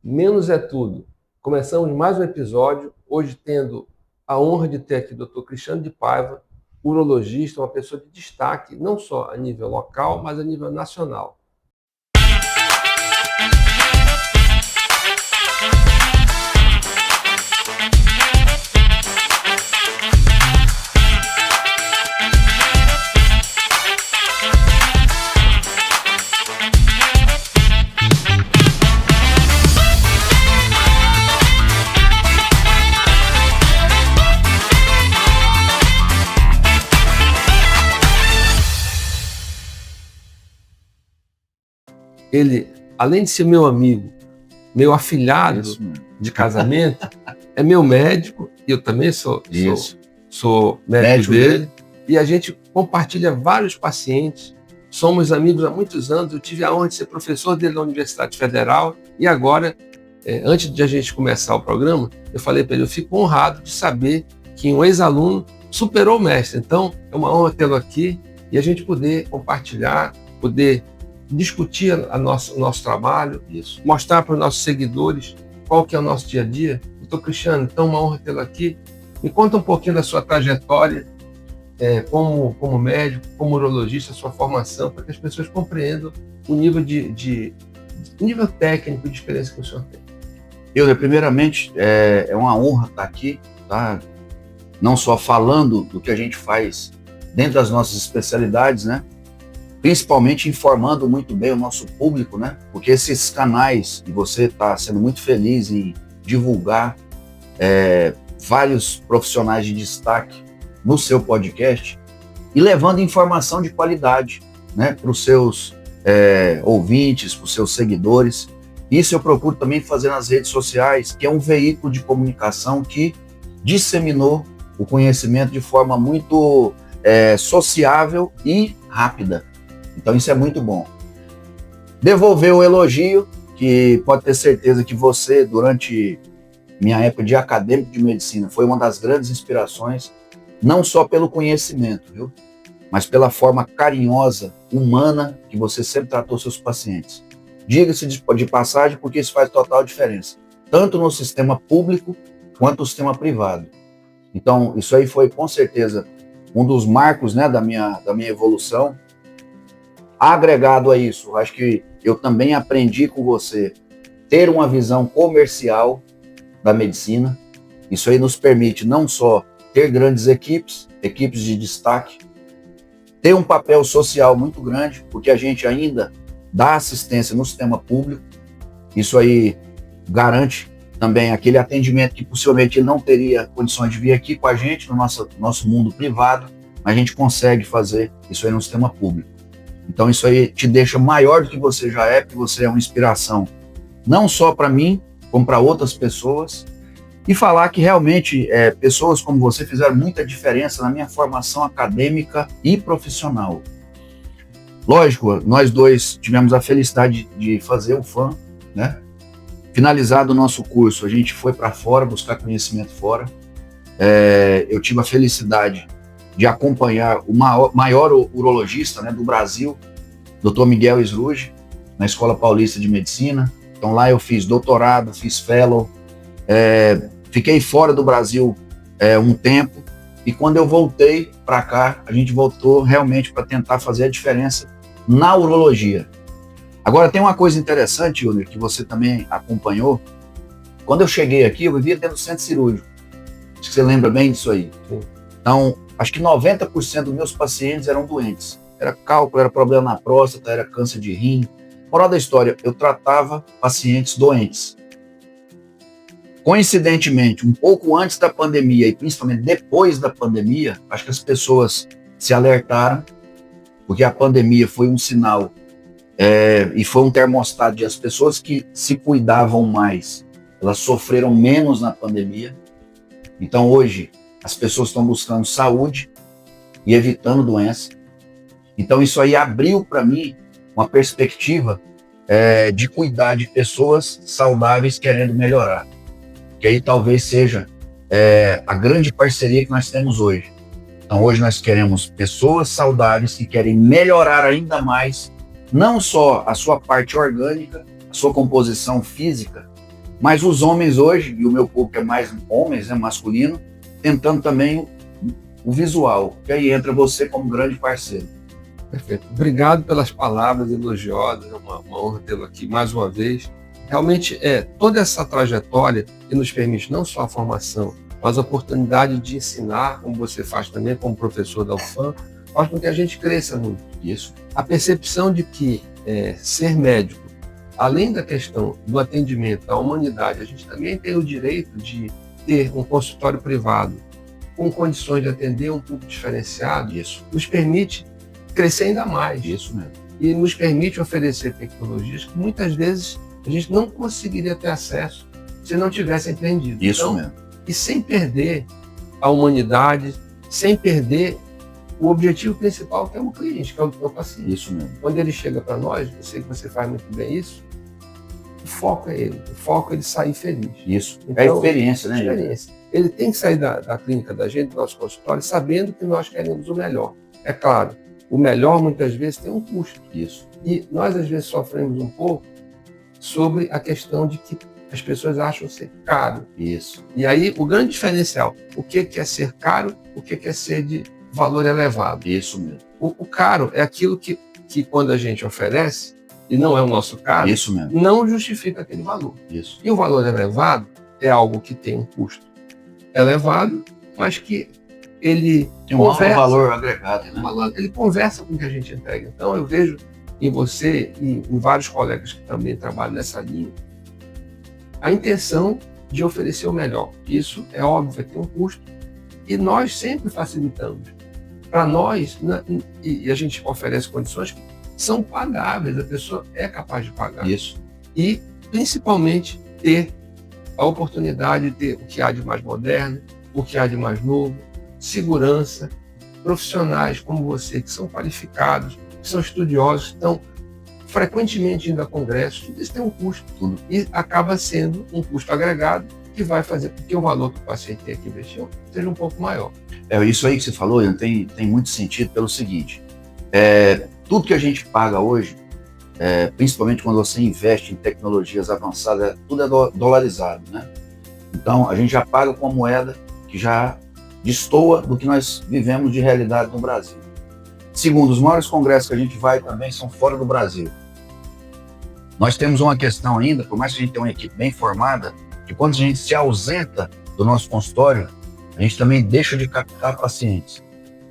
Menos é tudo. Começamos mais um episódio, hoje tendo a honra de ter aqui o Dr. Cristiano de Paiva, urologista, uma pessoa de destaque, não só a nível local, mas a nível nacional. Ele, além de ser meu amigo, meu afilhado de casamento, é meu médico, e eu também sou médico dele, e a gente compartilha vários pacientes, somos amigos há muitos anos, eu tive a honra de ser professor dele na Universidade Federal, e agora, antes de a gente começar o programa, eu falei para ele, eu fico honrado de saber que um ex-aluno superou o mestre, então é uma honra tê-lo aqui, e a gente poder compartilhar, poder discutir o nosso trabalho, mostrar para os nossos seguidores qual que é o nosso dia a dia. Doutor Cristiano, então uma honra tê-lo aqui. Me conta um pouquinho da sua trajetória como médico, como urologista, sua formação, para que as pessoas compreendam o nível nível técnico de experiência que o senhor tem. Primeiramente, é uma honra estar aqui, tá? Não só falando do que a gente faz dentro das nossas especialidades, né? Principalmente informando muito bem o nosso público, né? Porque esses canais, e você está sendo muito feliz em divulgar vários profissionais de destaque no seu podcast e levando informação de qualidade, né? Para os seus ouvintes, para os seus seguidores. Isso eu procuro também fazer nas redes sociais, que é um veículo de comunicação que disseminou o conhecimento de forma muito sociável e rápida. Então isso é muito bom. Devolver o elogio, que pode ter certeza que você, durante minha época de acadêmico de medicina, foi uma das grandes inspirações, não só pelo conhecimento, viu? Mas pela forma carinhosa, humana, que você sempre tratou seus pacientes. Diga-se de passagem, porque isso faz total diferença, tanto no sistema público quanto no sistema privado. Então isso aí foi com certeza um dos marcos, né, da minha evolução. Agregado a isso, acho que eu também aprendi com você ter uma visão comercial da medicina. Isso aí nos permite não só ter grandes equipes de destaque, ter um papel social muito grande, porque a gente ainda dá assistência no sistema público. Isso aí garante também aquele atendimento que possivelmente ele não teria condições de vir aqui com a gente no nosso mundo privado, mas a gente consegue fazer isso aí no sistema público. Então isso aí te deixa maior do que você já é, porque você é uma inspiração, não só para mim, como para outras pessoas, e falar que realmente pessoas como você fizeram muita diferença na minha formação acadêmica e profissional. Lógico, nós dois tivemos a felicidade de fazer o FAM, né? Finalizado o nosso curso, a gente foi para fora, buscar conhecimento fora. Eu tive a felicidade de acompanhar o maior urologista, né, do Brasil, Dr. Miguel Sruge, na Escola Paulista de Medicina. Então lá eu fiz doutorado, fiz fellow, fiquei fora do Brasil um tempo, e quando eu voltei para cá, a gente voltou realmente para tentar fazer a diferença na urologia. Agora tem uma coisa interessante, Júnior, que você também acompanhou. Quando eu cheguei aqui, eu vivia dentro do centro cirúrgico. Acho que você lembra bem disso aí. Sim. Então, acho que 90% dos meus pacientes eram doentes. Era cálculo, era problema na próstata, era câncer de rim. Moral da história, eu tratava pacientes doentes. Coincidentemente, um pouco antes da pandemia e principalmente depois da pandemia, acho que as pessoas se alertaram, porque a pandemia foi um sinal e foi um termostato de as pessoas que se cuidavam mais, elas sofreram menos na pandemia. Então hoje as pessoas estão buscando saúde e evitando doença. Então isso aí abriu para mim uma perspectiva de cuidar de pessoas saudáveis querendo melhorar. Que aí talvez seja a grande parceria que nós temos hoje. Então hoje nós queremos pessoas saudáveis que querem melhorar ainda mais, não só a sua parte orgânica, a sua composição física, Mas os homens hoje, e o meu público é mais homens, né, masculino, tentando também o visual, que aí entra você como grande parceiro. Perfeito. Obrigado pelas palavras elogiosas, é uma honra tê-lo aqui mais uma vez. Realmente, toda essa trajetória que nos permite não só a formação, mas a oportunidade de ensinar, como você faz também como professor da UFAM, faz com que a gente cresça muito. Isso. A percepção de que ser médico, além da questão do atendimento à humanidade, a gente também tem o direito de ter um consultório privado com condições de atender um público diferenciado. Isso. Nos permite crescer ainda mais. Isso mesmo. E nos permite oferecer tecnologias que muitas vezes a gente não conseguiria ter acesso se não tivesse empreendido. Isso então, mesmo. E sem perder a humanidade, sem perder o objetivo principal, que é o cliente, que é o paciente. Isso mesmo. Quando ele chega para nós, eu sei que você faz muito bem isso, o foco é ele. O foco é ele sair feliz. Isso. Então, é a experiência, né? Experiência. Ele tem que sair da clínica da gente, do nosso consultório, sabendo que nós queremos o melhor. É claro, o melhor muitas vezes tem um custo. Isso. E nós às vezes sofremos um pouco sobre a questão de que as pessoas acham ser caro. Isso. E aí o grande diferencial, o que é ser caro, o que é ser de valor elevado. Isso mesmo. O caro é aquilo que quando a gente oferece, e não é o nosso caro, isso mesmo, não justifica aquele valor. Isso. E o valor elevado é algo que tem um custo elevado, mas que ele tem um alto valor agregado, né? Ele conversa com o que a gente entrega. Então eu vejo em você e em vários colegas que também trabalham nessa linha a intenção de oferecer o melhor. Isso é óbvio, vai ter um custo e nós sempre facilitamos. Para nós, e a gente oferece condições que são pagáveis, a pessoa é capaz de pagar. Isso. E principalmente ter a oportunidade de ter o que há de mais moderno, o que há de mais novo, segurança, profissionais como você, que são qualificados, que são estudiosos, que estão frequentemente indo a congressos, tudo isso tem um custo, tudo. E acaba sendo um custo agregado que vai fazer com que o valor que o paciente tem que investir seja um pouco maior. Isso aí que você falou, tem muito sentido pelo seguinte, tudo que a gente paga hoje, principalmente quando você investe em tecnologias avançadas, tudo é dolarizado, né? Então, a gente já paga com uma moeda que já destoa do que nós vivemos de realidade no Brasil. Segundo, os maiores congressos que a gente vai também são fora do Brasil. Nós temos uma questão ainda, por mais que a gente tenha uma equipe bem formada, que quando a gente se ausenta do nosso consultório, a gente também deixa de captar pacientes.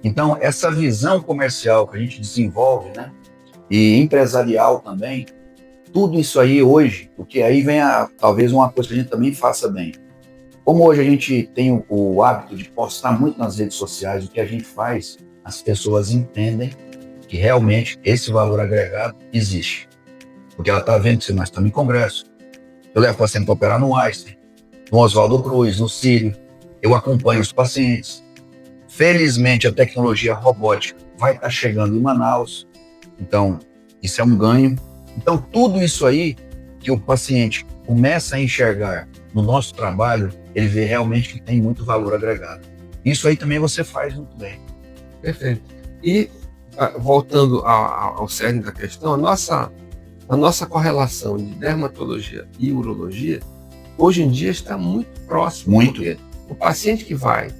Então, essa visão comercial que a gente desenvolve, né, e empresarial também, tudo isso aí hoje, porque aí vem talvez uma coisa que a gente também faça bem. Como hoje a gente tem o hábito de postar muito nas redes sociais o que a gente faz, as pessoas entendem que realmente esse valor agregado existe. Porque ela está vendo que nós estamos em congresso. Eu levo o paciente para operar no Einstein, no Oswaldo Cruz, no Sírio. Eu acompanho os pacientes. Felizmente, a tecnologia robótica vai estar chegando em Manaus. Então, isso é um ganho. Então, tudo isso aí que o paciente começa a enxergar no nosso trabalho, ele vê realmente que tem muito valor agregado. Isso aí também você faz muito bem. Perfeito. E, voltando ao cerne da questão, a nossa correlação de dermatologia e urologia, hoje em dia está muito próximo. Muito. Porque o paciente que vai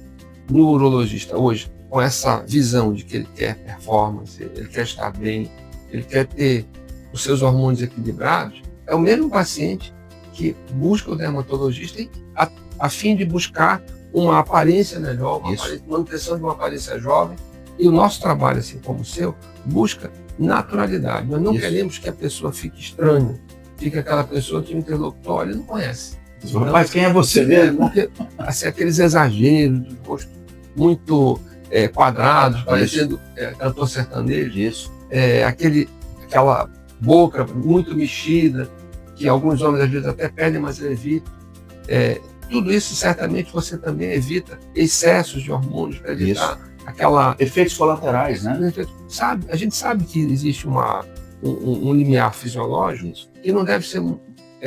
no urologista hoje, com essa visão de que ele quer performance, ele quer estar bem, ele quer ter os seus hormônios equilibrados, é o mesmo paciente que busca o dermatologista a fim de buscar uma aparência melhor, manutenção de uma aparência jovem. E o nosso trabalho, assim como o seu, busca naturalidade. Nós não queremos que a pessoa fique estranha, fique aquela pessoa que o interlocutor olha e não conhece. Mas quem é você mesmo? Porque, assim, aqueles exageros do rosto muito quadrados, parecendo cantor sertanejo. Isso. Aquela boca muito mexida, que alguns homens às vezes até perdem, mas evitam. Tudo isso certamente você também evita excessos de hormônios para evitar efeitos colaterais, né? A gente sabe que existe um limiar fisiológico que não deve ser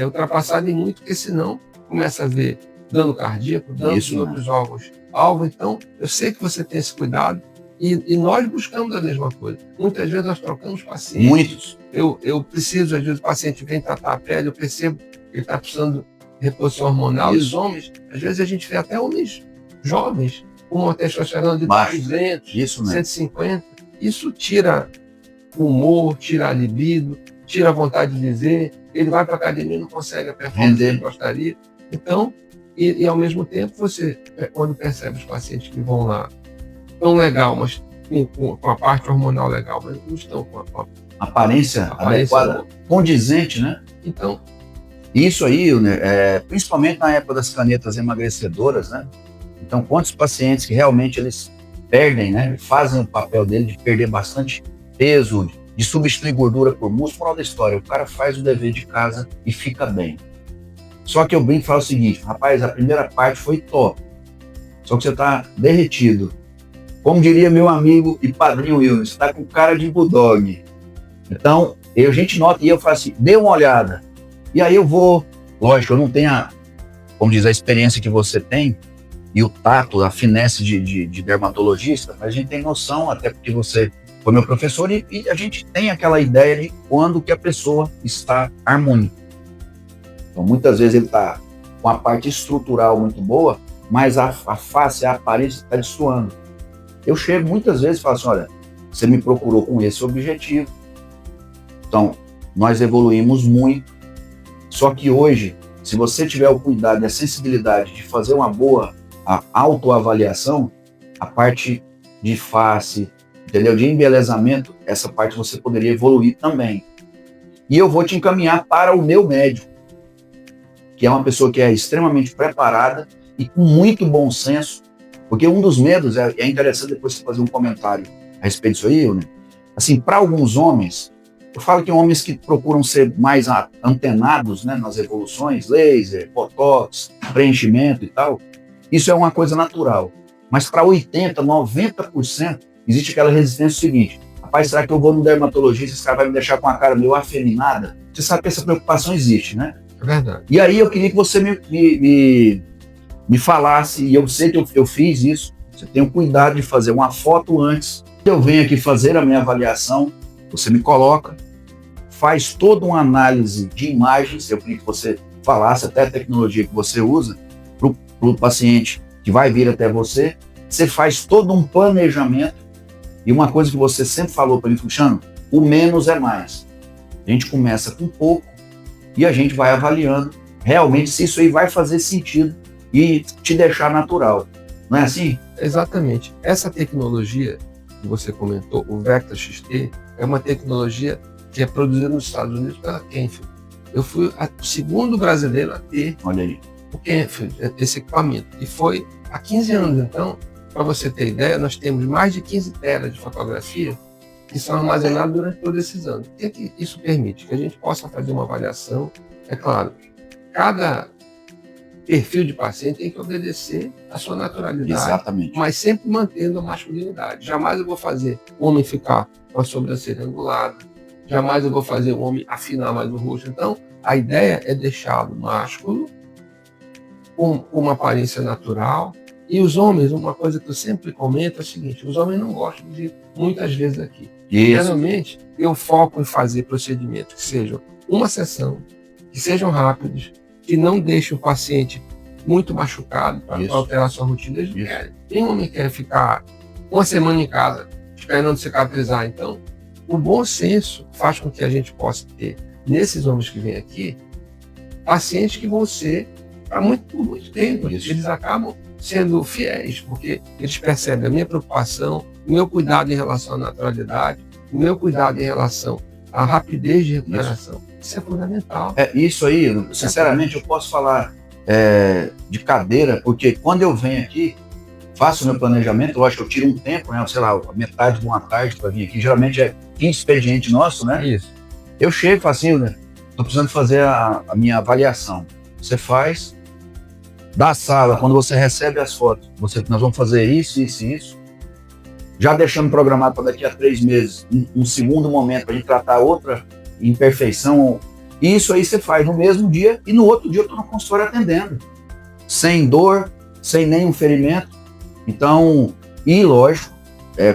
ultrapassado em muito, porque senão começa a haver dano cardíaco, dano em outros órgãos alvo. Então, eu sei que você tem esse cuidado e nós buscamos a mesma coisa. Muitas vezes nós trocamos pacientes. Muitos. Eu preciso, às vezes o paciente vem tratar a pele, eu percebo que ele está precisando reposição hormonal. E os homens, às vezes a gente vê até homens jovens com uma testosterona de 200, isso 150. Isso tira o humor, tira a libido, tira a vontade de dizer. Ele vai para a academia e não consegue a performance que ele gostaria. Então, e ao mesmo tempo, você, quando percebe os pacientes que vão lá, tão legal, mas com a parte hormonal legal, mas não estão com a aparência adequada, condizente, né? Então, isso aí, né, principalmente na época das canetas emagrecedoras, né? Então, quantos pacientes que realmente eles perdem, né? Fazem o papel dele de perder bastante peso, de substituir gordura por músculo. Moral da história, o cara faz o dever de casa e fica bem. Só que eu brinco e falo o seguinte, rapaz, a primeira parte foi top, só que você tá derretido. Como diria meu amigo e padrinho Will, você tá com cara de bulldog. Então, a gente nota e eu falo assim, dê uma olhada. E aí eu vou, lógico, eu não tenho como diz, a experiência que você tem e o tato, a finesse de dermatologista, mas a gente tem noção, até porque você foi meu professor e a gente tem aquela ideia de quando que a pessoa está harmônica. Então, muitas vezes ele está com a parte estrutural muito boa, mas a face, a aparência está destoando. Eu chego muitas vezes e falo assim, olha, você me procurou com esse objetivo, então nós evoluímos muito, só que hoje, se você tiver o cuidado e a sensibilidade de fazer uma boa autoavaliação, a parte de face, entendeu? De embelezamento, essa parte você poderia evoluir também. E eu vou te encaminhar para o meu médico, que é uma pessoa que é extremamente preparada e com muito bom senso, porque um dos medos, é interessante depois você fazer um comentário a respeito disso aí, né? Assim, para alguns homens, eu falo que homens que procuram ser mais antenados, né, nas evoluções, laser, botox, preenchimento e tal, isso é uma coisa natural. Mas para 80%, 90%, existe aquela resistência seguinte, rapaz, será que eu vou no dermatologista, esse cara vai me deixar com a cara meio afeminada? Você sabe que essa preocupação existe, né? É verdade. E aí eu queria que você me falasse, e eu sei que eu fiz isso, você tem o cuidado de fazer uma foto antes, eu venho aqui fazer a minha avaliação, você me coloca, faz toda uma análise de imagens, eu queria que você falasse até a tecnologia que você usa para o paciente que vai vir até você, você faz todo um planejamento, e uma coisa que você sempre falou para mim, Luciano, o menos é mais. A gente começa com pouco e a gente vai avaliando realmente se isso aí vai fazer sentido e te deixar natural. Não é assim? Exatamente. Essa tecnologia que você comentou, o Vectra XT, é uma tecnologia que é produzida nos Estados Unidos pela Kenfield. Eu fui o segundo brasileiro a ter Olha aí. o Kenfield, esse equipamento. E foi há 15 anos. Então, para você ter ideia, nós temos mais de 15 teras de fotografia que são armazenadas durante todos esses anos. O que é que isso permite? Que a gente possa fazer uma avaliação. É claro, cada perfil de paciente tem que obedecer à sua naturalidade. Exatamente. Mas sempre mantendo a masculinidade. Jamais eu vou fazer o homem ficar com a sobrancelha angulada, jamais eu vou fazer o homem afinar mais o rosto. Então, a ideia é deixá-lo másculo, com uma aparência natural. E os homens, uma coisa que eu sempre comento é o seguinte, os homens não gostam de ir muitas vezes aqui. Isso. Geralmente, eu foco em fazer procedimentos que sejam uma sessão, que sejam rápidos, que não deixem o paciente muito machucado para alterar sua rotina. Eles não querem. Nenhum homem quer ficar uma semana em casa esperando cicatrizar. Então, o bom senso faz com que a gente possa ter, nesses homens que vêm aqui, pacientes que vão ser para muito tempo. Isso. Eles acabam sendo fiéis, porque eles percebem a minha preocupação, o meu cuidado em relação à naturalidade, o meu cuidado em relação à rapidez de recuperação. Isso é fundamental. Isso aí, sinceramente, eu posso falar de cadeira, porque quando eu venho aqui, faço o meu planejamento, lógico, eu tiro um tempo, né, sei lá, metade de uma tarde para vir aqui, geralmente é 15 expediente nosso, né? Isso. Eu chego e falo assim, né, tô precisando fazer a minha avaliação. Você faz, da sala, quando você recebe as fotos, nós vamos fazer isso, isso e isso, já deixando programado para daqui a 3 meses, um segundo momento para a gente tratar outra imperfeição, e isso aí você faz no mesmo dia, e no outro dia eu estou no consultório atendendo, sem dor, sem nenhum ferimento, então, e lógico,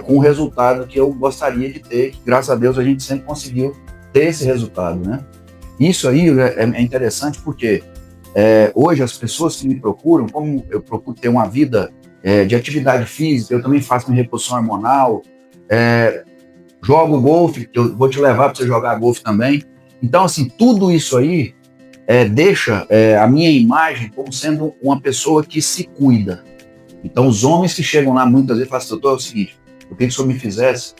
com o resultado que eu gostaria de ter, que graças a Deus a gente sempre conseguiu ter esse resultado, né? Isso aí é interessante porque hoje as pessoas que me procuram, como eu procuro ter uma vida de atividade física, eu também faço minha reposição hormonal, jogo golfe, eu vou te levar para você jogar golfe também. Então, assim, tudo isso aí deixa a minha imagem como sendo uma pessoa que se cuida. Então, os homens que chegam lá muitas vezes falam assim, doutor, é o seguinte, eu queria que o senhor me fizesse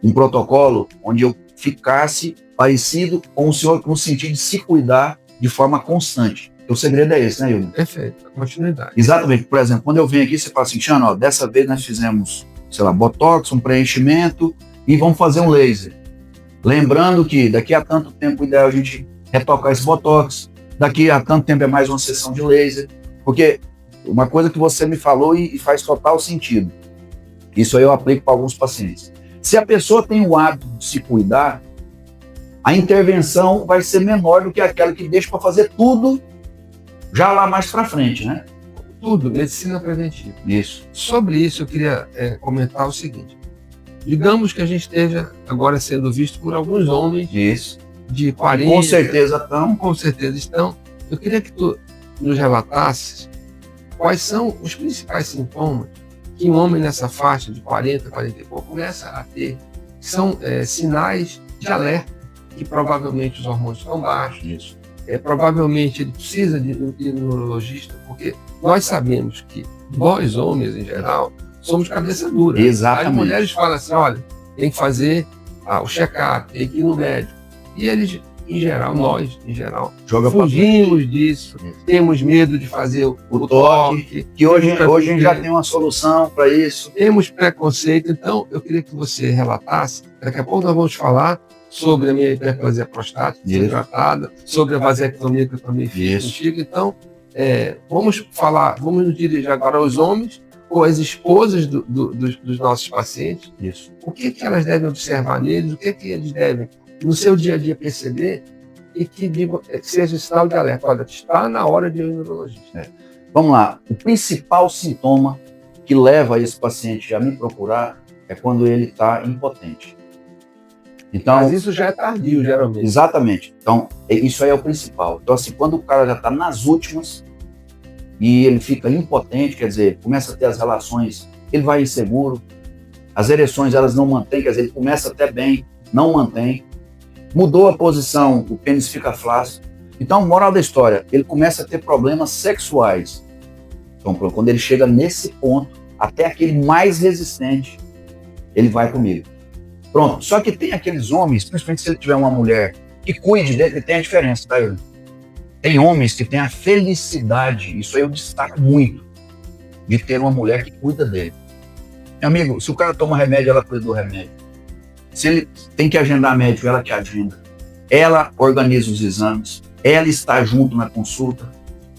um protocolo onde eu ficasse parecido com o senhor, no sentido de se cuidar de forma constante. O segredo é esse, né, Hilton? Perfeito, a continuidade. Exatamente. Por exemplo, quando eu venho aqui, você fala assim, Tiano, ó, dessa vez nós fizemos, sei lá, botox, um preenchimento e vamos fazer um laser. Lembrando que daqui a tanto tempo o ideal é a gente retocar esse botox, daqui a tanto tempo é mais uma sessão de laser, porque uma coisa que você me falou e faz total sentido, isso aí eu aplico para alguns pacientes. Se a pessoa tem o hábito de se cuidar, a intervenção vai ser menor do que aquela que deixa para fazer tudo já lá mais para frente, né? Tudo, medicina preventiva. Isso. Sobre isso eu queria comentar o seguinte. Digamos que a gente esteja agora sendo visto por alguns homens de 40... Com certeza estão. Com certeza estão. Eu queria que tu nos relatasses quais são os principais sintomas que um homem nessa faixa de 40, 40 e pouco começa a ter. São sinais de alerta, que provavelmente os hormônios estão baixos. Isso. Provavelmente ele precisa de um neurologista, porque nós sabemos que nós, homens em geral, somos cabeça dura. Exatamente. As mulheres falam assim, olha, tem que fazer o check-up, tem que ir no médico. E eles, em geral, nós, em geral, fugimos disso, temos medo de fazer o toque. Que hoje a gente já tem uma solução para isso. Temos preconceito, então eu queria que você relatasse, daqui a pouco nós vamos falar sobre a minha hiperplasia prostática tratada, sobre a vasectomia que eu também fiz contigo. Então, vamos nos dirigir agora aos homens ou às esposas dos nossos pacientes. Isso. O que elas devem observar neles, o que eles devem, no seu dia a dia, perceber e que seja sinal de alerta. Olha, está na hora de ir ao neurologista. Vamos lá. O principal sintoma que leva esse paciente a me procurar é quando ele está impotente. Então, mas isso já é tardio, geralmente. Exatamente. Então, isso aí é o principal. Então, assim, quando o cara já está nas últimas e ele fica impotente, quer dizer, começa a ter as relações, ele vai inseguro, as ereções elas não mantêm, quer dizer, ele começa até bem, não mantém, mudou a posição, o pênis fica flácido. Então, moral da história, ele começa a ter problemas sexuais. Então, quando ele chega nesse ponto, até aquele mais resistente, ele vai comigo. Pronto, só que tem aqueles homens, principalmente se ele tiver uma mulher que cuide dele, tem a diferença, tá, Yuri? Tem homens que têm a felicidade, isso aí eu destaco muito, de ter uma mulher que cuida dele. Meu amigo, se o cara toma remédio, ela cuida do remédio. Se ele tem que agendar médico, ela que agenda. Ela organiza os exames, ela está junto na consulta.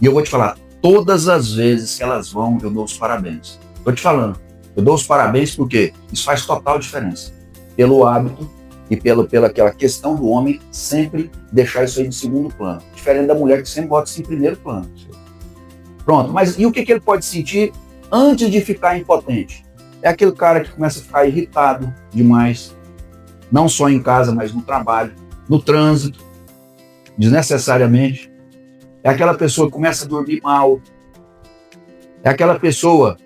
E eu vou te falar, todas as vezes que elas vão, eu dou os parabéns. Estou te falando, eu dou os parabéns porque isso faz total diferença. Pelo hábito e pela aquela questão do homem sempre deixar isso aí de segundo plano. Diferente da mulher que sempre bota isso em primeiro plano. Pronto, mas e o que ele pode sentir antes de ficar impotente? É aquele cara que começa a ficar irritado demais, não só em casa, mas no trabalho, no trânsito, desnecessariamente. É aquela pessoa que começa a dormir mal. É aquela pessoa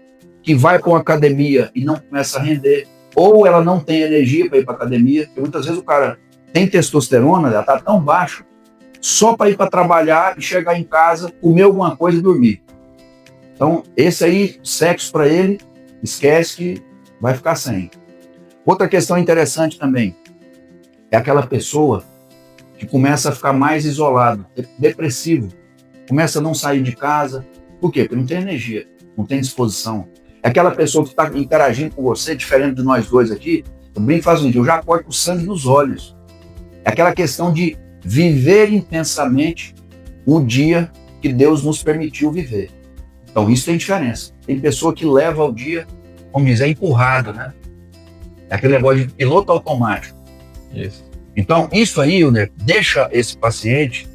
que vai para uma academia e não começa a render. Ou ela não tem energia para ir para a academia, porque muitas vezes o cara tem testosterona, ela está tão baixo, só para ir para trabalhar e chegar em casa, comer alguma coisa e dormir. Então, esse aí, sexo para ele, esquece que vai ficar sem. Outra questão interessante também, é aquela pessoa que começa a ficar mais isolado, depressivo, começa a não sair de casa. Por quê? Porque não tem energia, não tem disposição. É aquela pessoa que está interagindo com você, diferente de nós dois aqui, eu bem faz um dia, eu já acordo com sangue nos olhos. É aquela questão de viver intensamente o dia que Deus nos permitiu viver. Então isso tem diferença. Tem pessoa que leva o dia, como diz, é empurrado, né? É aquele negócio de piloto automático. Isso. Então isso aí, Wilner, deixa esse paciente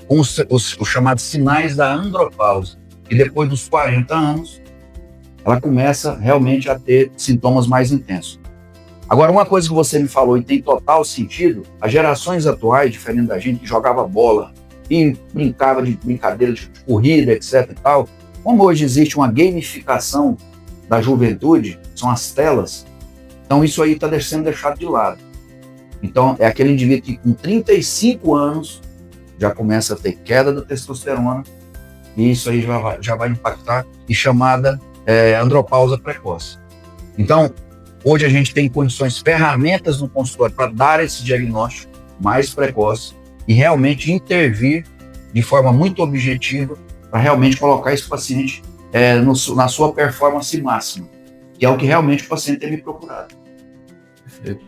com os chamados sinais da andropausa. E depois dos 40 anos, ela começa realmente a ter sintomas mais intensos. Agora, uma coisa que você me falou e tem total sentido, as gerações atuais, diferente da gente que jogava bola e brincava de brincadeira de corrida, etc. e tal. Como hoje existe uma gamificação da juventude, são as telas, então isso aí está sendo deixado de lado. Então é aquele indivíduo que com 35 anos já começa a ter queda da testosterona, e isso aí já vai impactar em chamada andropausa precoce. Então, hoje a gente tem condições, ferramentas no consultório para dar esse diagnóstico mais precoce e realmente intervir de forma muito objetiva para realmente colocar esse paciente na sua performance máxima, que é o que realmente o paciente tem me procurado. Perfeito.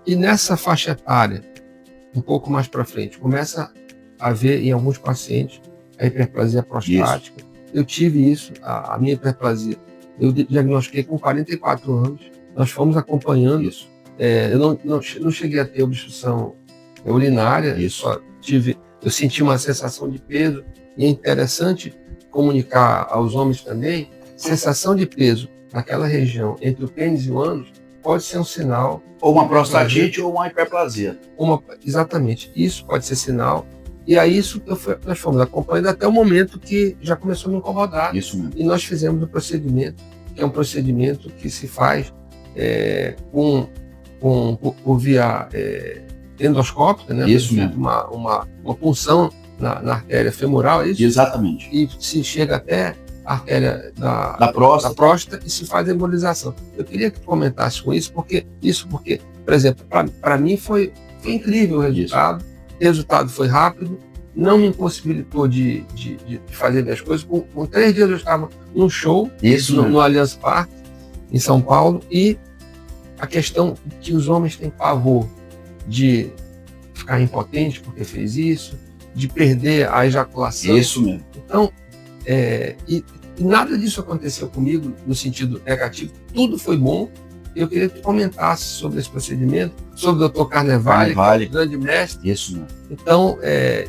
E nessa faixa etária, um pouco mais para frente, começa a ver em alguns pacientes a hiperplasia prostática. Isso. Eu tive isso, a minha hiperplasia. Eu diagnostiquei com 44 anos, nós fomos acompanhando isso. Eu não cheguei a ter obstrução urinária, eu senti uma sensação de peso, e é interessante comunicar aos homens também, sensação de peso naquela região entre o pênis e o ânus pode ser um sinal. Ou uma prostatite ou uma hiperplasia. Exatamente, isso pode ser sinal. E aí nós fomos acompanhando até o momento que já começou a me incomodar. Isso mesmo. E nós fizemos o procedimento, que é um procedimento que se faz por via endoscópica, né? Isso mesmo. Uma punção na artéria femoral, é isso? Exatamente. E se chega até a artéria da próstata e se faz a embolização. Eu queria que tu comentasse com isso, porque, por exemplo, para mim foi incrível o resultado. Isso. O resultado foi rápido, não me impossibilitou de fazer minhas coisas. Com 3 dias eu estava num show no Allianz Parque, em São Paulo, e a questão que os homens têm pavor de ficar impotente porque fez isso, de perder a ejaculação. Isso mesmo. Então, e nada disso aconteceu comigo no sentido negativo, tudo foi bom. Eu queria que tu comentasse sobre esse procedimento, sobre o Dr. Carnevale, que é o grande mestre. Isso mesmo. Então,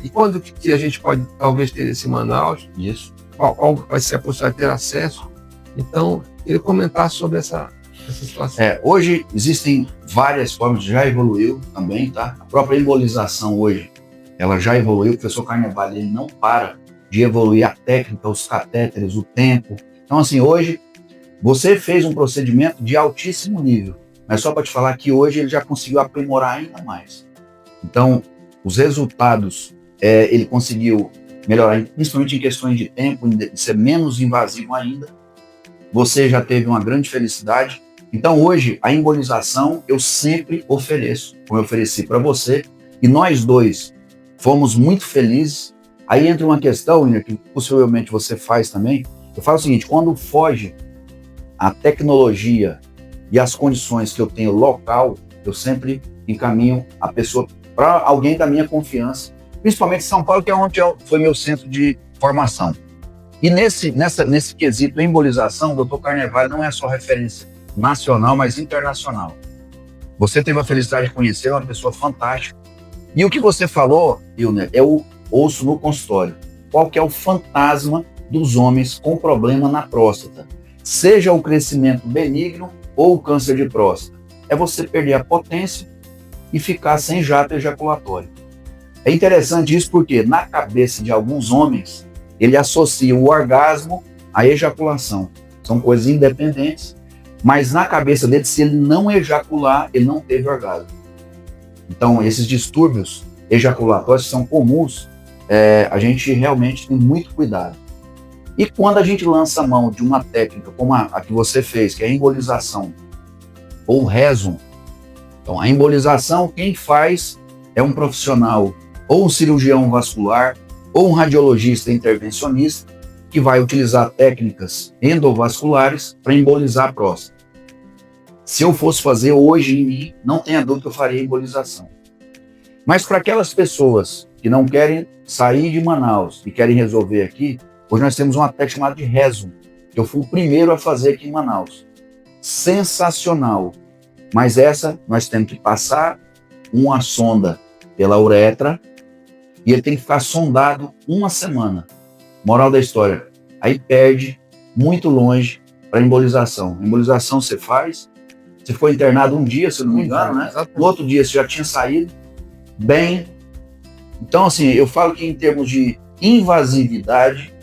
e quando que a gente pode talvez ter esse em Manaus? Isso. Qual vai ser a possibilidade de ter acesso? Então, eu queria comentar sobre essa situação. Hoje existem várias formas, já evoluiu também, tá? A própria embolização hoje, ela já evoluiu. O professor Carnevale, ele não para de evoluir a técnica, os catéteres, o tempo. Então, assim, hoje, você fez um procedimento de altíssimo nível, mas só para te falar que hoje ele já conseguiu aprimorar ainda mais. Então, os resultados, ele conseguiu melhorar, principalmente em questões de tempo, de ser menos invasivo ainda. Você já teve uma grande felicidade. Então, hoje, a embolização eu sempre ofereço, como eu ofereci para você, e nós dois fomos muito felizes. Aí entra uma questão, que possivelmente você faz também. Eu falo o seguinte: quando foge a tecnologia e as condições que eu tenho local, eu sempre encaminho a pessoa para alguém da minha confiança, principalmente São Paulo, que é onde foi meu centro de formação. E nesse quesito embolização, o Dr. Carnevale não é só referência nacional, mas internacional. Você teve a felicidade de conhecer, uma pessoa fantástica. E o que você falou, Hilner, eu ouço no consultório. Qual que é o fantasma dos homens com problema na próstata? Seja o crescimento benigno ou o câncer de próstata. É você perder a potência e ficar sem jato ejaculatório. É interessante isso porque na cabeça de alguns homens, ele associa o orgasmo à ejaculação. São coisas independentes, mas na cabeça dele, se ele não ejacular, ele não teve orgasmo. Então, esses distúrbios ejaculatórios são comuns, a gente realmente tem muito cuidado. E quando a gente lança a mão de uma técnica como a que você fez, que é a embolização ou Rezum, então a embolização quem faz é um profissional, ou um cirurgião vascular, ou um radiologista intervencionista, que vai utilizar técnicas endovasculares para embolizar a próstata. Se eu fosse fazer hoje em mim, não tenha dúvida que eu faria embolização. Mas para aquelas pessoas que não querem sair de Manaus e querem resolver aqui, hoje nós temos uma técnica chamada de Rezum, que eu fui o primeiro a fazer aqui em Manaus. Sensacional. Mas essa nós temos que passar uma sonda pela uretra e ele tem que ficar sondado 1 semana. Moral da história, aí perde muito longe para embolização. A embolização você faz, você foi internado um dia, se eu não me engano, né? No outro dia você já tinha saído bem, Então, assim, eu falo que em termos de invasividade,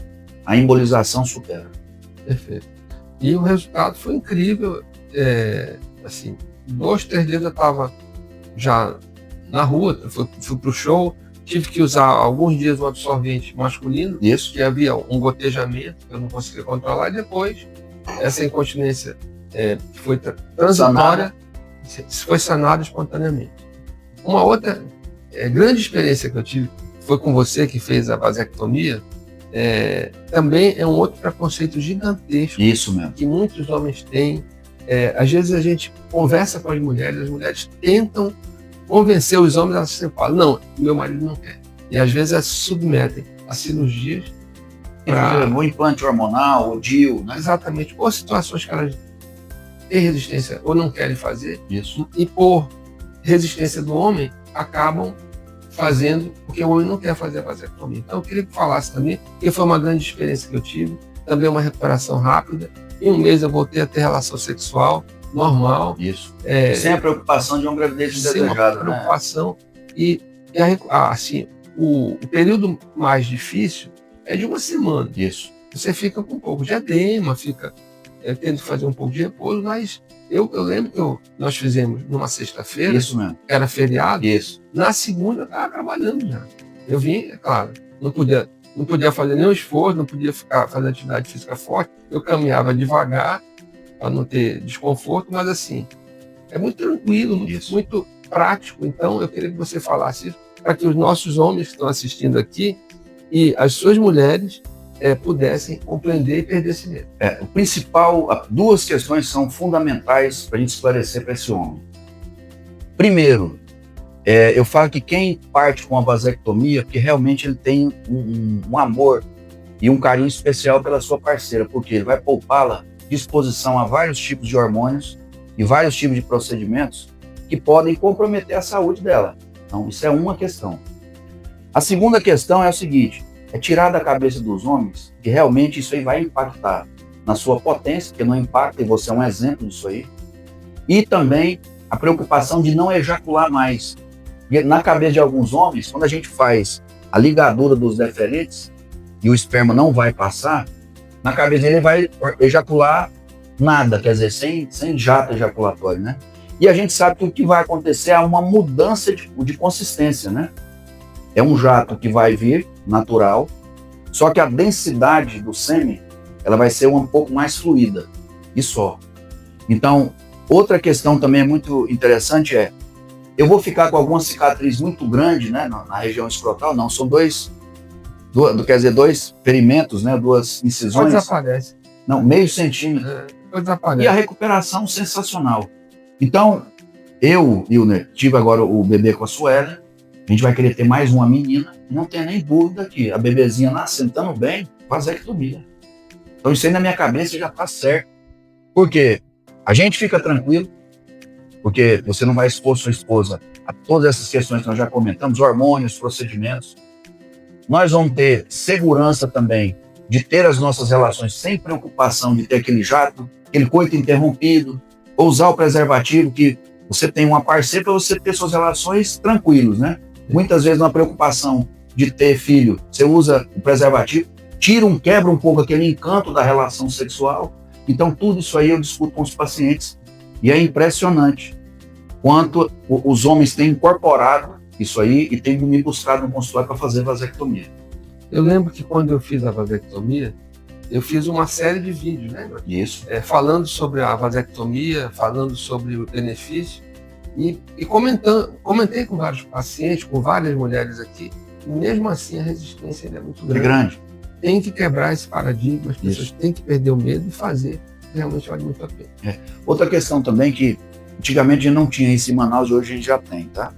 a embolização supera. Perfeito. E o resultado foi incrível. Assim, 2, 3 dias eu estava já na rua, fui para o show, tive que usar alguns dias um absorvente masculino, Isso. que havia um gotejamento que eu não conseguia controlar, e depois essa incontinência que foi transitória foi sanada espontaneamente. Uma outra grande experiência que eu tive foi com você, que fez a vasectomia. Também é um outro preconceito gigantesco. Isso mesmo. Que muitos homens têm. Às vezes a gente conversa com as mulheres tentam convencer os homens, elas sempre falam, não, meu marido não quer. E às vezes elas se submetem a cirurgias. O implante hormonal, o DIU, né? Exatamente. Ou situações que elas têm resistência ou não querem fazer. Isso. E por resistência do homem, acabam fazendo, porque o homem não quer fazer a vasectomia. Então eu queria que falasse também, porque foi uma grande experiência que eu tive, também uma recuperação rápida. Em um mês eu voltei a ter relação sexual normal. Isso. Sem a preocupação de uma gravidez desejada. Sem a preocupação. Né? E assim, o período mais difícil é de uma semana. Isso. Você fica com um pouco de edema, fica tendo que fazer um pouco de repouso, mas eu lembro que nós fizemos numa sexta-feira. Isso mesmo. Era feriado. Isso. Na segunda eu estava trabalhando já. Eu vim, é claro, não podia fazer nenhum esforço, não podia ficar fazendo atividade física forte. Eu caminhava devagar para não ter desconforto, mas assim, é muito tranquilo, muito prático. Então eu queria que você falasse isso para que os nossos homens que estão assistindo aqui e as suas mulheres pudessem compreender e perder esse medo. O principal, 2 questões são fundamentais para a gente esclarecer para esse homem. Primeiro, eu falo que quem parte com a vasectomia, que realmente ele tem um amor e um carinho especial pela sua parceira, porque ele vai poupá-la de exposição a vários tipos de hormônios e vários tipos de procedimentos que podem comprometer a saúde dela. Então, isso é uma questão. A segunda questão é o seguinte, é tirar da cabeça dos homens que realmente isso aí vai impactar na sua potência, que não impacta, e você é um exemplo disso aí, e também a preocupação de não ejacular mais. Na cabeça de alguns homens, quando a gente faz a ligadura dos deferentes e o esperma não vai passar, na cabeça dele ele vai ejacular nada, quer dizer, sem jato ejaculatório, né? E a gente sabe que o que vai acontecer é uma mudança de consistência, né? É um jato que vai vir, natural, só que a densidade do sêmen, ela vai ser um pouco mais fluida, e só. Então, outra questão também muito interessante eu vou ficar com alguma cicatriz muito grande, né, na região escrotal? Não, são dois ferimentos, né, 2 incisões. Depois aparece. Não, meio centímetro. Depois aparece. E a recuperação sensacional. Então, eu, Wilner, tive agora o bebê com a Suelen, a gente vai querer ter mais uma menina, não tem nem dúvida que a bebezinha nascendo bem, vasectomia. Então isso aí na minha cabeça já está certo. Porque a gente fica tranquilo, porque você não vai expor sua esposa a todas essas questões que nós já comentamos, hormônios, procedimentos. Nós vamos ter segurança também de ter as nossas relações sem preocupação de ter aquele jato, aquele coito interrompido, ou usar o preservativo, que você tem uma parceira para você ter suas relações tranquilos, né? Muitas vezes na preocupação de ter filho, você usa o preservativo, quebra um pouco aquele encanto da relação sexual. Então tudo isso aí eu discuto com os pacientes e é impressionante quanto os homens têm incorporado isso aí e têm me buscado no consultório para fazer vasectomia. Eu lembro que quando eu fiz a vasectomia, eu fiz uma série de vídeos, né? Isso. Falando sobre a vasectomia, falando sobre o benefício e comentei com vários pacientes, com várias mulheres aqui, e mesmo assim a resistência ainda é muito grande. É grande. Tem que quebrar esse paradigma, as pessoas têm que perder o medo e fazer, realmente vale muito a pena. Outra questão também que antigamente a gente não tinha isso em Manaus, hoje a gente já tem, tá?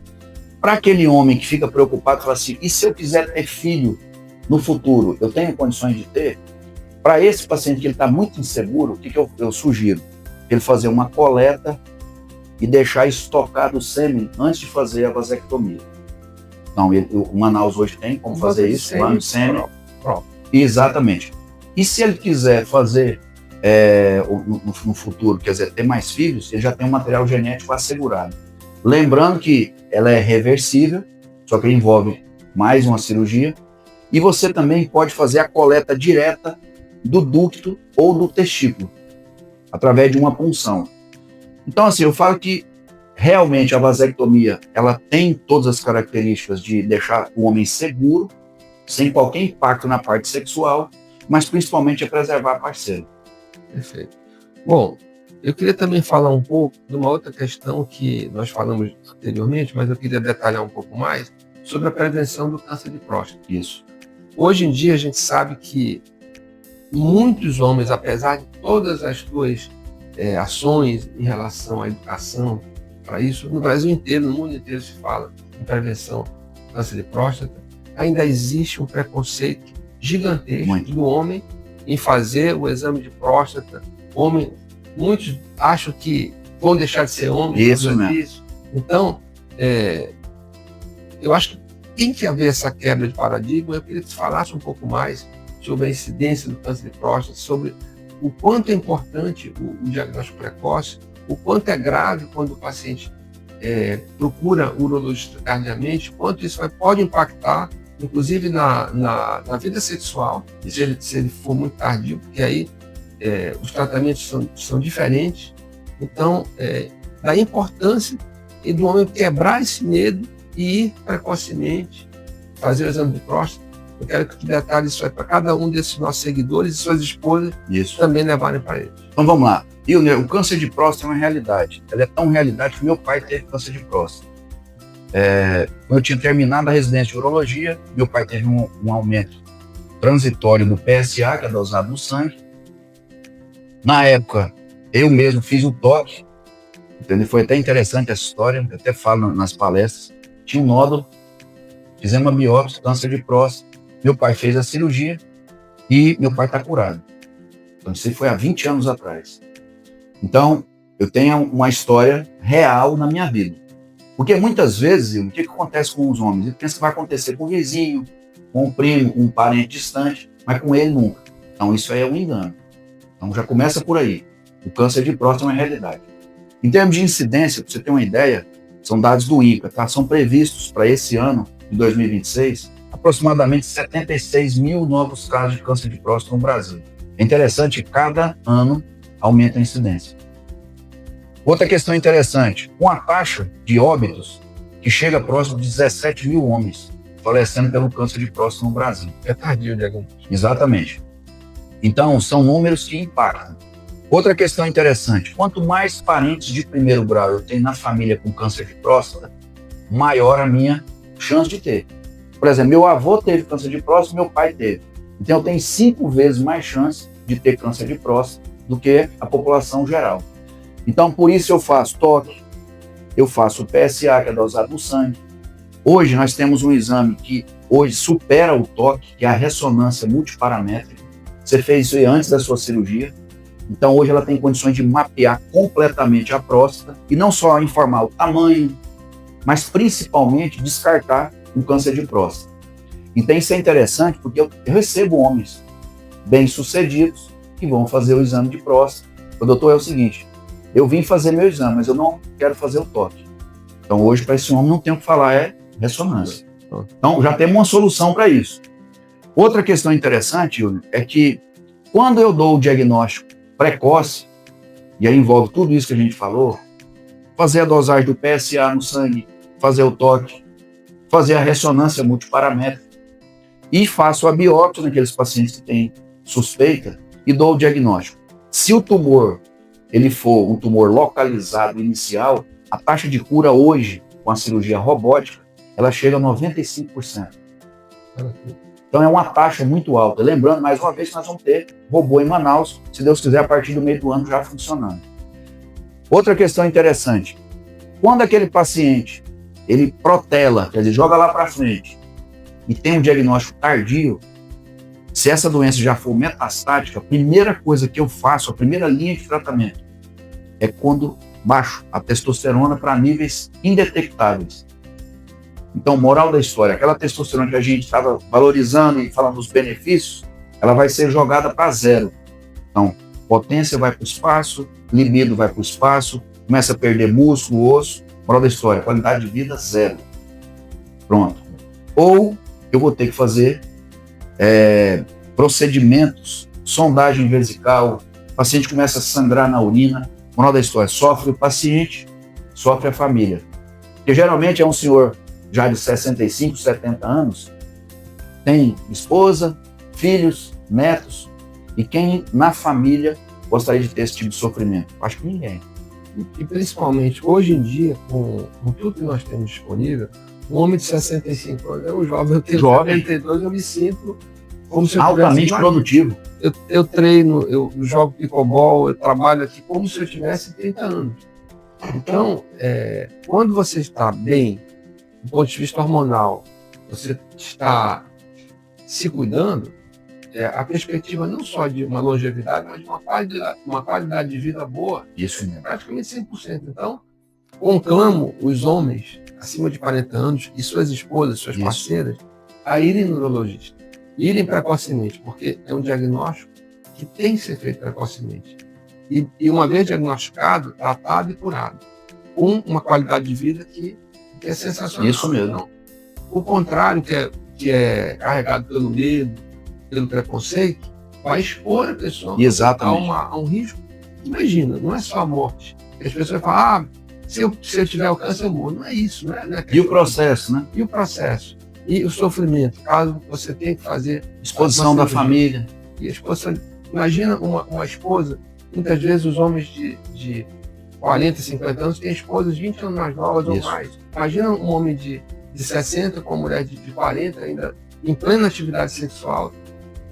Para aquele homem que fica preocupado, fala assim, e se eu quiser ter filho no futuro, eu tenho condições de ter? Para esse paciente que ele está muito inseguro, o que eu sugiro? Ele fazer uma coleta e deixar estocado o sêmen antes de fazer a vasectomia. Então, o Manaus hoje tem como fazer isso, lá no sêmen. Exatamente. E se ele quiser fazer no futuro, quer dizer, ter mais filhos, ele já tem um material genético assegurado. Lembrando que ela é reversível, só que envolve mais uma cirurgia. E você também pode fazer a coleta direta do ducto ou do testículo, através de uma punção. Então, assim, eu falo que realmente a vasectomia, ela tem todas as características de deixar o homem seguro, sem qualquer impacto na parte sexual, mas principalmente é preservar a parceira. Perfeito. Bom, eu queria também falar um pouco de uma outra questão que nós falamos anteriormente, mas eu queria detalhar um pouco mais sobre a prevenção do câncer de próstata. Isso. Hoje em dia a gente sabe que muitos homens, apesar de todas as suas ações em relação à educação para isso, no Brasil inteiro, no mundo inteiro se fala em prevenção do câncer de próstata, ainda existe um preconceito gigantesco do homem em fazer o exame de próstata. Muitos acham que vão deixar de ser homem. Isso, né? Então, eu acho que tem que haver essa quebra de paradigma. Eu queria que você falasse um pouco mais sobre a incidência do câncer de próstata, sobre o quanto é importante o diagnóstico precoce, o quanto é grave quando o paciente procura o urologista tardiamente, quanto isso pode impactar, inclusive na vida sexual, se ele for muito tardio, porque aí os tratamentos são diferentes. Então, da importância e do homem quebrar esse medo e ir precocemente fazer o exame de próstata. Eu quero que detalhe isso aí para cada um desses nossos seguidores e suas esposas também levarem para eles. Então vamos lá. O câncer de próstata é uma realidade. Ela é tão realidade que meu pai teve câncer de próstata. Quando eu tinha terminado a residência de urologia, meu pai teve um aumento transitório do PSA, que é dosado no sangue. Na época, eu mesmo fiz o toque, entendeu? Foi até interessante essa história, eu até falo nas palestras. Tinha um nódulo, fizemos uma biópsia, câncer de próstata. Meu pai fez a cirurgia e meu pai está curado. Então, isso foi há 20 anos atrás. Então, eu tenho uma história real na minha vida. Porque muitas vezes, o que acontece com os homens? Ele pensa que vai acontecer com o vizinho, com o primo, com um parente distante, mas com ele nunca. Então, isso aí é um engano. Então, já começa por aí. O câncer de próstata é uma realidade. Em termos de incidência, para você ter uma ideia, são dados do INCA, tá? São previstos para esse ano, de 2026, aproximadamente 76 mil novos casos de câncer de próstata no Brasil. É interessante que cada ano aumenta a incidência. Outra questão interessante, com a taxa de óbitos que chega próximo de 17 mil homens falecendo pelo câncer de próstata no Brasil. É tardio o diagnóstico. Exatamente. Então, são números que impactam. Outra questão interessante, quanto mais parentes de primeiro grau eu tenho na família com câncer de próstata, maior a minha chance de ter. Por exemplo, meu avô teve câncer de próstata, meu pai teve. Então eu tenho 5 vezes mais chance de ter câncer de próstata do que a população geral. Então por isso eu faço toque, eu faço o PSA, que é dosado no sangue. Hoje nós temos um exame que hoje supera o toque, que é a ressonância multiparamétrica. Você fez isso antes da sua cirurgia. Então hoje ela tem condições de mapear completamente a próstata e não só informar o tamanho, mas principalmente descartar um câncer de próstata. Então isso é interessante porque eu recebo homens bem-sucedidos que vão fazer o exame de próstata. O doutor, é o seguinte, eu vim fazer meu exame, mas eu não quero fazer o toque. Então hoje para esse homem não tem o que falar, é ressonância. Então já temos uma solução para isso. Outra questão interessante, Yuri, é que quando eu dou o diagnóstico precoce, e aí envolve tudo isso que a gente falou, fazer a dosagem do PSA no sangue, fazer o toque, fazer a ressonância multiparamétrica e faço a biópsia naqueles pacientes que têm suspeita e dou o diagnóstico. Se o tumor ele for um tumor localizado inicial, a taxa de cura hoje, com a cirurgia robótica, ela chega a 95%. Então é uma taxa muito alta. Lembrando, mais uma vez, que nós vamos ter robô em Manaus, se Deus quiser, a partir do meio do ano já funcionando. Outra questão interessante, quando aquele paciente ele protela, quer dizer, joga lá para frente e tem um diagnóstico tardio, se essa doença já for metastática, a primeira coisa que eu faço, a primeira linha de tratamento, é quando baixo a testosterona para níveis indetectáveis. Então, moral da história, aquela testosterona que a gente estava valorizando e falando dos benefícios, ela vai ser jogada para zero. Então, potência vai para o espaço, libido vai para o espaço, começa a perder músculo, osso. Moral da história, qualidade de vida zero. Pronto. Ou eu vou ter que fazer procedimentos, sondagem vesical, o paciente começa a sangrar na urina. Moral da história, sofre o paciente, sofre a família. Porque geralmente é um senhor já de 65, 70 anos, tem esposa, filhos, netos, e quem na família gostaria de ter esse tipo de sofrimento? Acho que ninguém. E principalmente, hoje em dia, com tudo que nós temos disponível, um homem de 65 anos, eu tenho 72, eu me sinto como se eu altamente produtivo. Eu treino, eu jogo pickleball, eu trabalho aqui como se eu tivesse 30 anos. Então, quando você está bem, do ponto de vista hormonal, você está se cuidando, a perspectiva não só de uma longevidade, mas de uma qualidade de vida boa, isso mesmo, praticamente 100%. Então, conclamo os homens acima de 40 anos e suas esposas, suas parceiras, a irem no urologista, irem precocemente, porque é um diagnóstico que tem que ser feito precocemente. E uma vez diagnosticado, tratado e curado, com uma qualidade de vida que é sensacional. Isso mesmo. Então, o contrário, que é carregado pelo medo, pelo preconceito, vai expor a pessoa a um risco. Imagina, não é só a morte. As pessoas falam, se eu tiver o câncer, eu morro. Não é isso. Não é e o processo, né? E o processo. E o sofrimento, caso você tenha que fazer... Exposição da família. E a exposição... Imagina uma esposa, muitas vezes os homens de 40, 50 anos têm esposas 20 anos mais novas ou mais. Imagina um homem de 60 com uma mulher de 40, ainda em plena atividade sexual,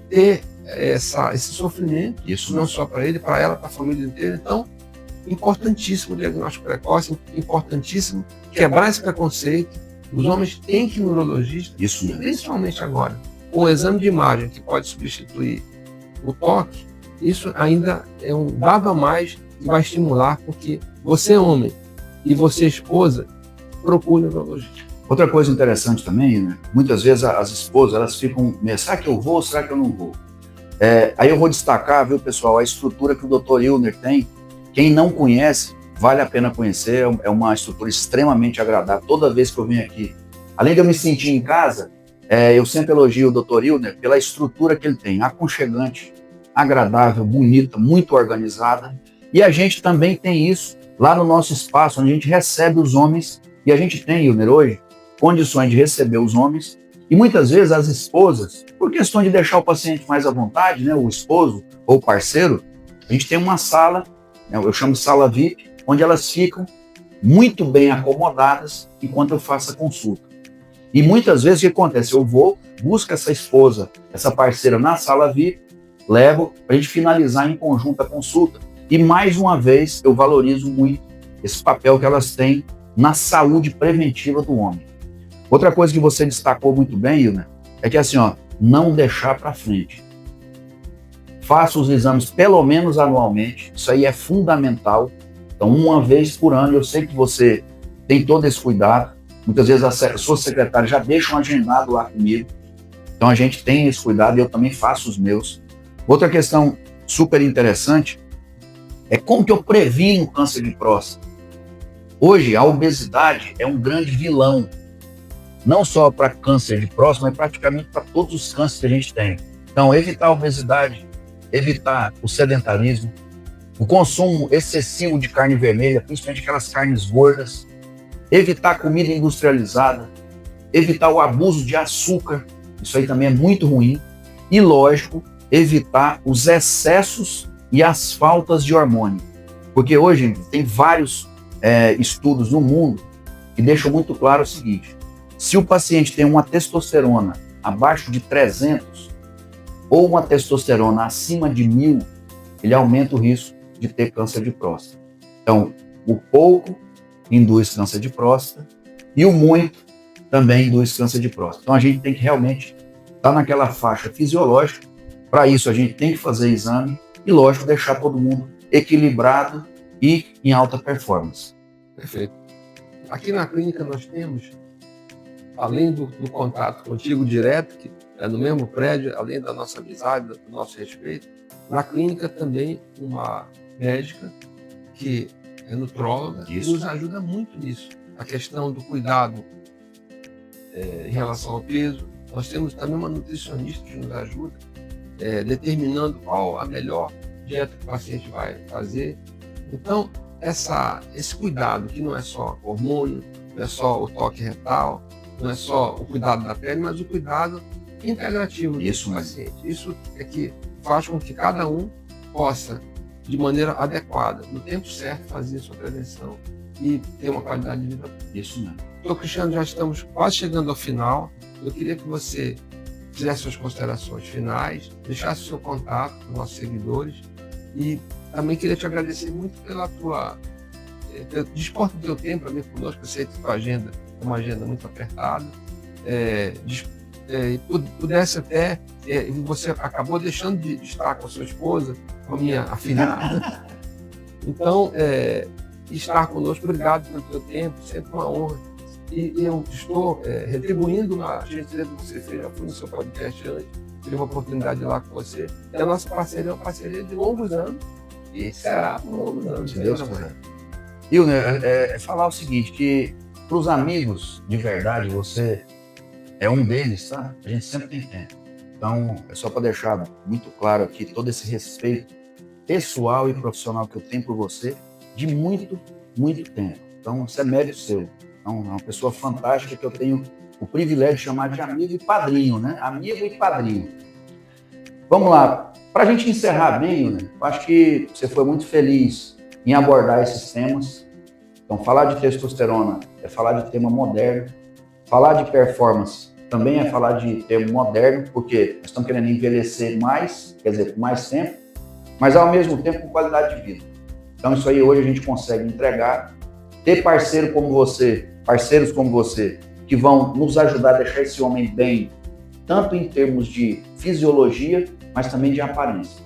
ter esse sofrimento, isso não só para ele, para ela, para a família inteira. Então, importantíssimo o diagnóstico precoce, importantíssimo quebrar esse preconceito. Os homens têm que ir no urologista, isso mesmo. Principalmente agora, com o exame de imagem que pode substituir o toque, isso ainda é um dado a mais que vai estimular, porque você, homem, e você, esposa, procure o urologista. Outra coisa interessante também, né? Muitas vezes as esposas, elas ficam, será que eu vou ou será que eu não vou? Aí eu vou destacar, viu, pessoal, a estrutura que o Dr. Ilner tem. Quem não conhece, vale a pena conhecer, é uma estrutura extremamente agradável. Toda vez que eu venho aqui, além de eu me sentir em casa, eu sempre elogio o Dr. Ilner pela estrutura que ele tem, aconchegante, agradável, bonita, muito organizada. E a gente também tem isso lá no nosso espaço, onde a gente recebe os homens, e a gente tem, Ilner, hoje, condições de receber os homens, e muitas vezes as esposas, por questão de deixar o paciente mais à vontade, né, o esposo ou o parceiro, a gente tem uma sala, né, eu chamo de sala VIP, onde elas ficam muito bem acomodadas enquanto eu faço a consulta. E muitas vezes o que acontece? Eu vou, busco essa esposa, essa parceira na sala VIP, levo para a gente finalizar em conjunto a consulta. E mais uma vez eu valorizo muito esse papel que elas têm na saúde preventiva do homem. Outra coisa que você destacou muito bem, Ilner, é que assim, não deixar para frente. Faça os exames pelo menos anualmente, isso aí é fundamental. Então, uma vez por ano, eu sei que você tem todo esse cuidado. Muitas vezes a sua secretária já deixa um agendado lá comigo. Então, a gente tem esse cuidado e eu também faço os meus. Outra questão super interessante é como que eu previno o câncer de próstata. Hoje, a obesidade é um grande vilão, não só para câncer de próstata, mas praticamente para todos os cânceres que a gente tem. Então, evitar a obesidade, evitar o sedentarismo, o consumo excessivo de carne vermelha, principalmente aquelas carnes gordas, evitar comida industrializada, evitar o abuso de açúcar, isso aí também é muito ruim, e, lógico, evitar os excessos e as faltas de hormônio. Porque hoje tem vários estudos no mundo que deixam muito claro o seguinte: se o paciente tem uma testosterona abaixo de 300 ou uma testosterona acima de 1000, ele aumenta o risco de ter câncer de próstata. Então, o pouco induz câncer de próstata e o muito também induz câncer de próstata. Então, a gente tem que realmente estar naquela faixa fisiológica. Para isso, a gente tem que fazer exame e, lógico, deixar todo mundo equilibrado e em alta performance. Perfeito. Aqui na clínica nós temos, além do contato contigo direto, que é no mesmo prédio, além da nossa amizade, do nosso respeito, na clínica também uma médica que é nutróloga e nos ajuda muito nisso. A questão do cuidado em relação ao peso, Nós temos também uma nutricionista que nos ajuda, determinando qual a melhor dieta que o paciente vai fazer. Então, esse cuidado, que não é só hormônio, não é só o toque retal, não é só o cuidado da pele, mas o cuidado integrativo do paciente. Isso é que faz com que cada um possa, de maneira adequada, no tempo certo, fazer a sua prevenção e ter uma qualidade de vida. Isso mesmo. Então, Cristiano, já estamos quase chegando ao final. Eu queria que você fizesse suas considerações finais, deixasse o seu contato com os nossos seguidores e também queria te agradecer muito pela tua dispor do teu tempo para vir conosco. Eu sei que a tua agenda é uma agenda muito apertada. Pudesse até, você acabou deixando de estar com a sua esposa, com a minha afilhada. Então, estar conosco, obrigado pelo teu tempo, sempre uma honra. E eu estou retribuindo a gentileza que você fez. Já fui no seu podcast antes, tive uma oportunidade de ir lá com você. E a nossa parceria é uma parceria de longos anos e será por longos anos. Se Deus quiser. Hilner, falar o seguinte, que para os amigos de verdade, você é um deles, tá? A gente sempre tem tempo. Então, é só para deixar muito claro aqui todo esse respeito pessoal e profissional que eu tenho por você de muito, muito tempo. Então, isso é mérito seu. Então, é uma pessoa fantástica que eu tenho o privilégio de chamar de amigo e padrinho, né? Amigo e padrinho. Vamos lá. Para a gente encerrar bem, né? Eu acho que você foi muito feliz em abordar esses temas. Então, falar de testosterona é falar de tema moderno. Falar de performance também é falar de termo moderno, porque nós estamos querendo envelhecer mais, quer dizer, por mais tempo, mas ao mesmo tempo com qualidade de vida. Então, isso aí hoje a gente consegue entregar. Ter parceiros como você, que vão nos ajudar a deixar esse homem bem, tanto em termos de fisiologia, mas também de aparência.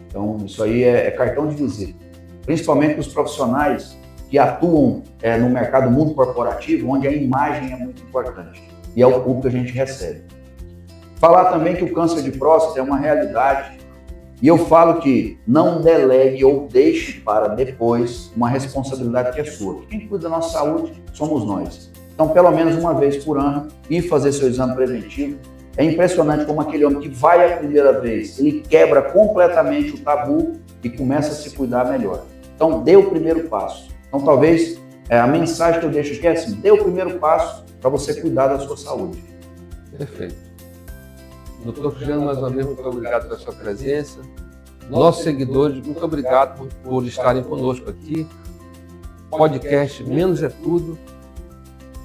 Então, isso aí é cartão de visita. Principalmente os profissionais que atuam no mercado mundo corporativo, onde a imagem é muito importante. E é o público que a gente recebe. Falar também que o câncer de próstata é uma realidade. E eu falo que não delegue ou deixe para depois uma responsabilidade que é sua. Quem cuida da nossa saúde somos nós. Então, pelo menos uma vez por ano, ir fazer seu exame preventivo. É impressionante como aquele homem que vai a primeira vez, ele quebra completamente o tabu e começa a se cuidar melhor. Então, dê o primeiro passo. Então, talvez a mensagem que eu deixo aqui é assim, dê o primeiro passo para você cuidar da sua saúde. Perfeito. Doutor Cristiano, mais uma vez, muito obrigado pela sua presença. Nossos seguidores, muito obrigado por estarem conosco aqui. Podcast Menos é Tudo.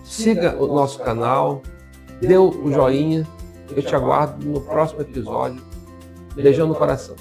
Siga o nosso canal, dê o joinha. Eu te aguardo no próximo episódio. Beijão no coração.